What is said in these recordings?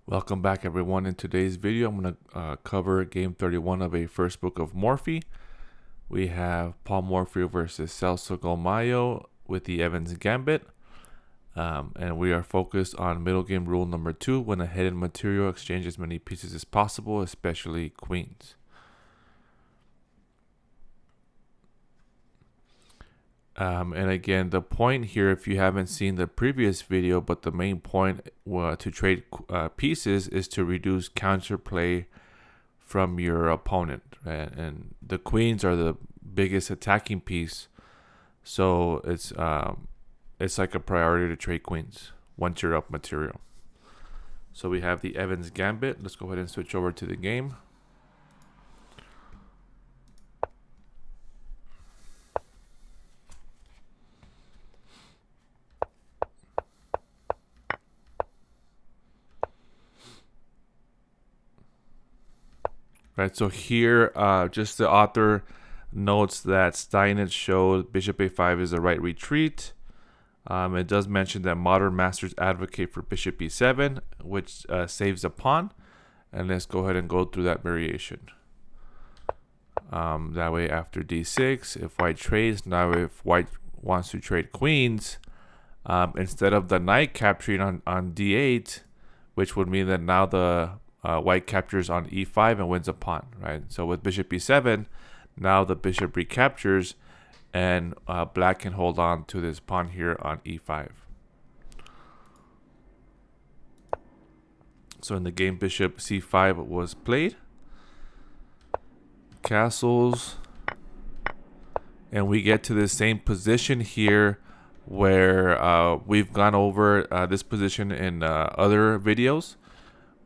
Welcome back, everyone. In today's video, I'm going to cover game 31 of a First Book of Morphy. We have Paul Morphy versus Celso Golmayo with the Evans Gambit. And we are focused on middle game rule number 2, when a hidden material exchange as many pieces as possible, especially queens. And again, the point here, if you haven't seen the previous video, but the main point to trade pieces is to reduce counterplay from your opponent. Right? And the queens are the biggest attacking piece, so it's like a priority to trade queens once you're up material. So we have the Evans Gambit. Let's go ahead and switch over to the game. Right, so here, just the author notes that Steinitz showed bishop a5 is the right retreat. It does mention that modern masters advocate for bishop e7, which saves a pawn. And let's go ahead and go through that variation. That way, after d6, if white trades, now if white wants to trade queens, instead of the knight capturing on d8, which would mean that now the white captures on e5 and wins a pawn, right? So with bishop e7, now the bishop recaptures, and black can hold on to this pawn here on e5. So in the game, bishop c5 was played. Castles. And we get to the same position here where we've gone over this position in other videos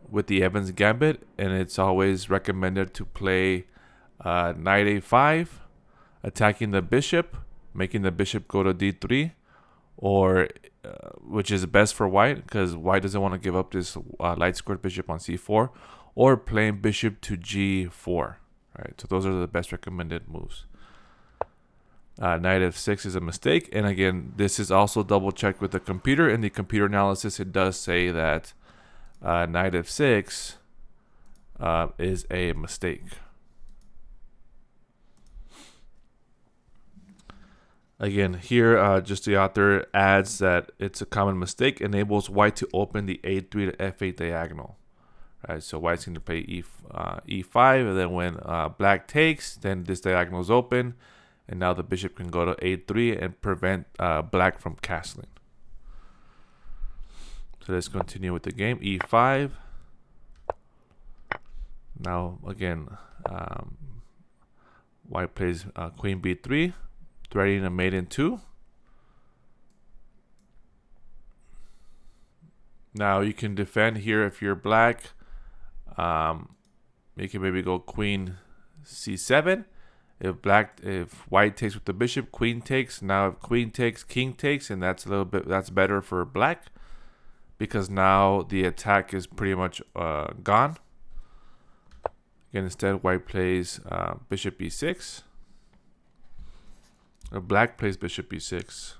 with the Evans Gambit, and it's always recommended to play knight a5, attacking the bishop, making the bishop go to d3, or which is best for white because white doesn't want to give up this light squared bishop on c4, or playing bishop to g4. Right, so those are the best recommended moves. Knight f6 is a mistake, and again, this is also double checked with the computer. In the computer analysis, it does say that knight f6 is a mistake. Again, here just the author adds that it's a common mistake, enables white to open the a3 to f8 diagonal. Right, so white's going to play e5, and then when black takes, then this diagonal is open, and now the bishop can go to a3 and prevent black from castling. So let's continue with the game. e5. Now again, white plays queen b3, threatening a mate in 2. Now you can defend here if you're black. You can maybe go queen c7. If white takes with the bishop, queen takes. Now if queen takes, king takes, and that's better for black, because now the attack is pretty much gone. Again, instead, white plays bishop e6. Or black plays bishop e6.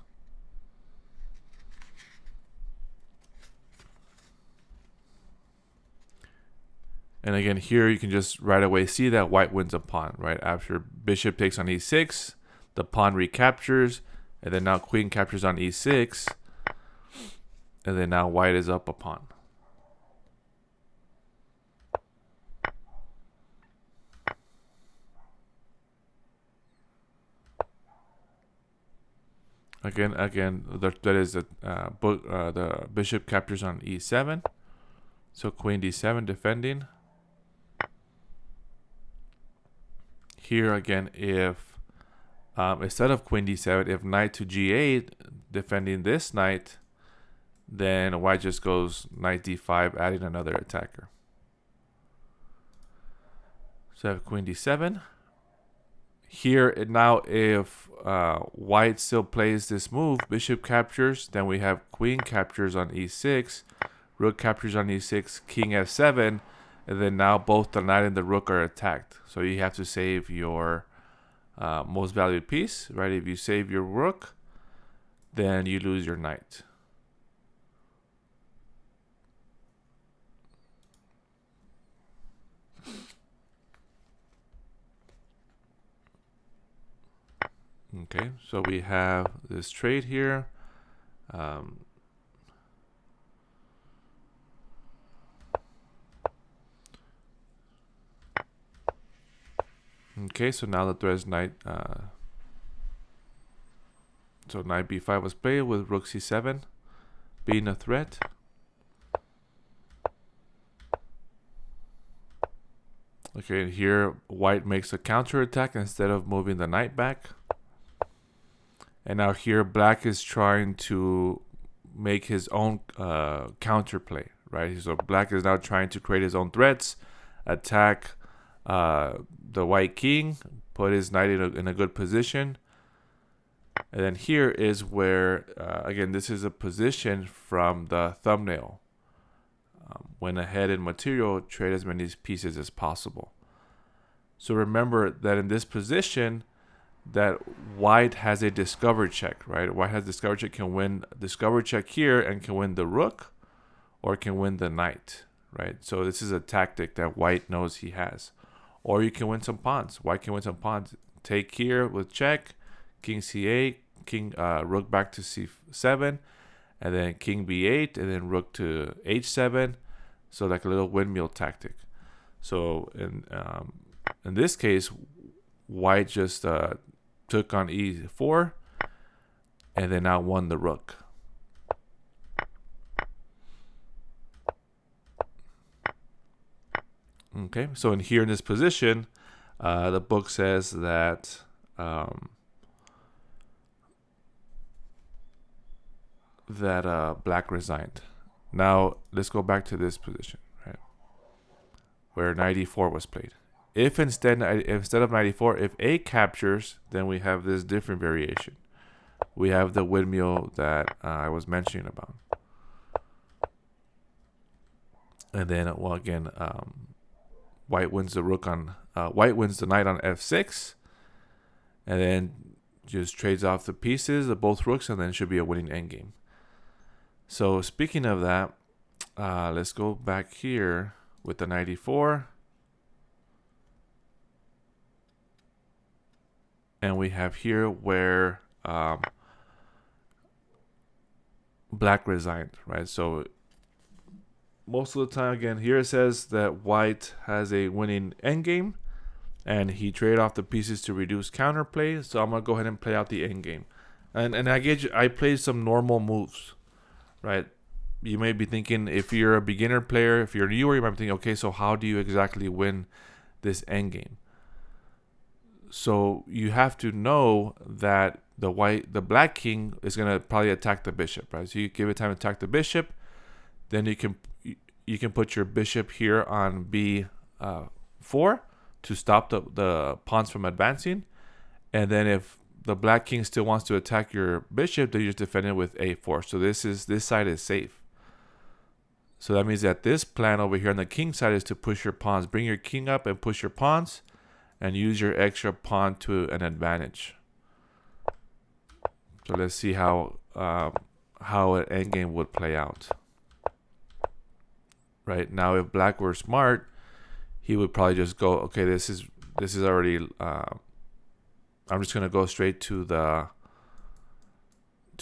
And again, here you can just right away see that white wins a pawn, right? After bishop takes on e6, the pawn recaptures, and then now queen captures on e6, and then now white is up a pawn. Again, that is the bishop captures on e7, so queen d7 defending. Here again, if instead of queen d7, if knight to g8, defending this knight, then white just goes knight d5, adding another attacker. So I have queen d7. Here now, if white still plays this move, bishop captures, then we have queen captures on e6, rook captures on e6, king f7, and then now both the knight and the rook are attacked. So you have to save your most valued piece, right? If you save your rook, then you lose your knight. Okay, so we have this trade here. Okay, so now the threat is knight. So knight b5 was played with rook c7 being a threat. Okay, and here white makes a counterattack instead of moving the knight back. And now here black is trying to make his own counterplay, right? So black is now trying to create his own threats, attack the white king, put his knight in a good position. And then here is where, again, this is a position from the thumbnail. Went ahead in material, trade as many pieces as possible. So remember that in this position, that white has a discover check, right? White has discover check, can win discover check here and can win the rook or can win the knight, right? So this is a tactic that white knows he has. Or you can win some pawns. White can win some pawns. Take here with check, king c8, king rook back to c7, and then king b8, and then rook to h7. So like a little windmill tactic. So in this case, white just took on e4 and then now won the rook. Okay, so in here in this position, the book says that black resigned. Now let's go back to this position, right, where knight e4 was played. If instead of knight e4, if a captures, then we have this different variation. We have the windmill that I was mentioning about. And then, well, again, white wins the rook on white wins the knight on f6, and then just trades off the pieces of both rooks, and then should be a winning endgame. So speaking of that, let's go back here with the knight e4. And we have here where black resigned, right? So most of the time, again, here it says that white has a winning endgame, and he traded off the pieces to reduce counterplay. So I'm gonna go ahead and play out the endgame, and I played some normal moves, right? You may be thinking, if you're a beginner player, if you're newer, you might be thinking, okay, so how do you exactly win this endgame? So you have to know that the black king is gonna probably attack the bishop, right? So you give it time to attack the bishop, then you can put your bishop here on b4 to stop the pawns from advancing, and then if the black king still wants to attack your bishop, then you just defend it with a4. So this side is safe. So that means that this plan over here on the king side is to push your pawns, bring your king up and push your pawns, and use your extra pawn to an advantage. So let's see how an endgame would play out. Right now, if black were smart, he would probably just go, okay, this is already. I'm just gonna go straight to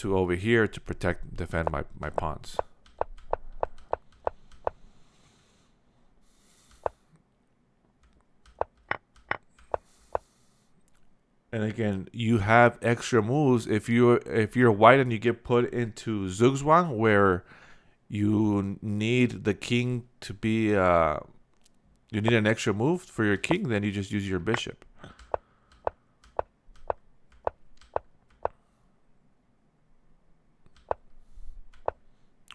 over here to defend my pawns. And again, you have extra moves if you're white and you get put into Zugzwang, where you need the king to be you need an extra move for your king, then you just use your bishop.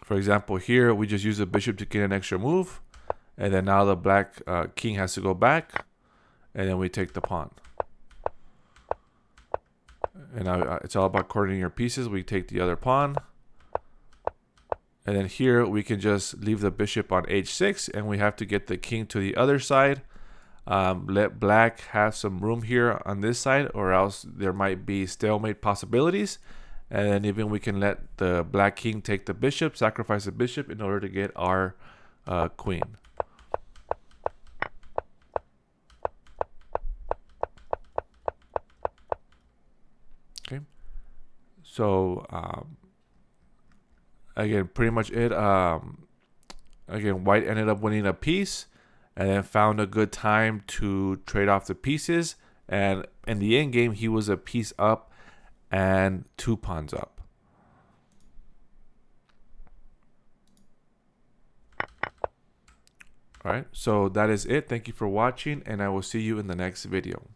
For example, here we just use the bishop to get an extra move, and then now the black king has to go back, and then we take the pawn. And now it's all about coordinating your pieces. We take the other pawn. And then here we can just leave the bishop on h6, and we have to get the king to the other side. Let black have some room here on this side, or else there might be stalemate possibilities. And then even we can let the black king take the bishop, sacrifice the bishop in order to get our queen. So again, pretty much it. Again, white ended up winning a piece, and then found a good time to trade off the pieces. And in the end game, he was a piece up and 2 pawns up. All right, so that is it. Thank you for watching, and I will see you in the next video.